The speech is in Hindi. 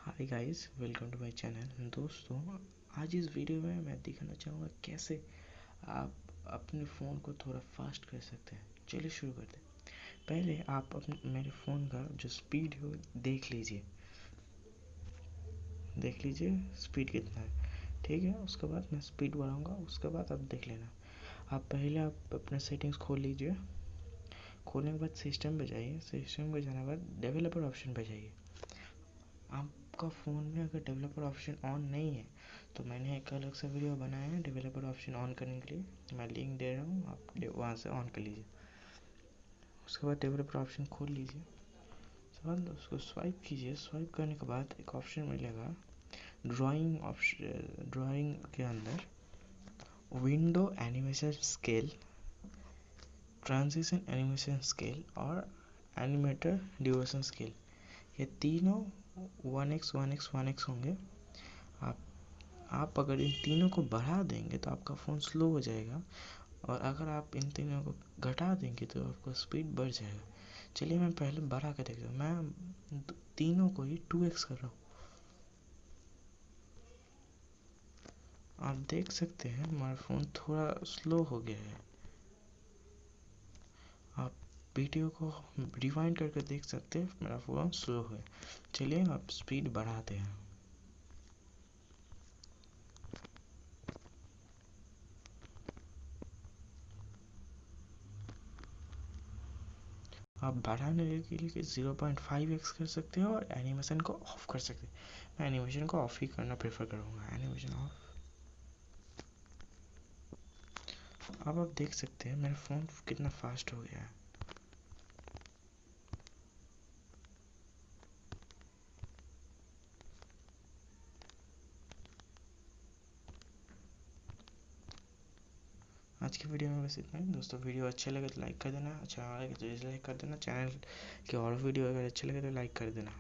Hi guys, welcome to my channel. दोस्तों, आज इस वीडियो में मैं दिखाना चाहूँगा कैसे आप अपने फ़ोन को थोड़ा फास्ट कर सकते हैं। चलिए शुरू करते हैं। पहले आप अपने मेरे फ़ोन का जो स्पीड है वो देख लीजिए स्पीड कितना है। ठीक है, उसके बाद मैं स्पीड बढ़ाऊँगा, उसके बाद आप देख लेना। आप अपने सेटिंग्स खोल लीजिए। खोलने के बाद सिस्टम पे जाइए। सिस्टम पे जाने के बाद डेवलपर ऑप्शन पे जाइए। आपका फ़ोन में अगर डेवलपर ऑप्शन ऑन नहीं है तो मैंने एक अलग सा वीडियो बनाया है डेवलपर ऑप्शन ऑन करने के लिए। मैं लिंक दे रहा हूँ, आप वहाँ से ऑन कर लीजिए। उसके बाद डेवलपर ऑप्शन खोल लीजिए। उसके बाद उसको स्वाइप कीजिए। स्वाइप करने के बाद एक ऑप्शन मिलेगा ड्राइंग के अंदर window animation scale, transition animation scale और एनिमेटर ड्यूरेशन स्केल। ये तीनों 1x 1x 1x होंगे। आप अगर इन तीनों को बढ़ा देंगे तो आपका फ़ोन स्लो हो जाएगा, और अगर आप इन तीनों को घटा देंगे तो आपका स्पीड बढ़ जाएगा। चलिए मैं पहले बढ़ा के देखता हूँ। मैं तीनों को ही 2x कर रहा हूँ। आप देख सकते हैं हमारा फ़ोन थोड़ा स्लो हो गया है। आप वीडियो को रिवाइंड करके देख सकते हैं मेरा फ़ोन स्लो है। चलिए आप स्पीड बढ़ाते हैं। आप बढ़ाने के लिए 0.5x कर सकते हैं और एनिमेशन को ऑफ कर सकते हैं। मैं एनिमेशन को ऑफ ही करना प्रेफर करूँगा। Animation of. अब आप देख सकते हैं मेरा फ़ोन कितना फास्ट हो गया है। आज की वीडियो में बस इतना ही दोस्तों। वीडियो अच्छा लगे तो लाइक कर देना, अच्छा लगे तो डिसलाइक कर देना। चैनल के और वीडियो अगर अच्छे लगे तो लाइक कर देना।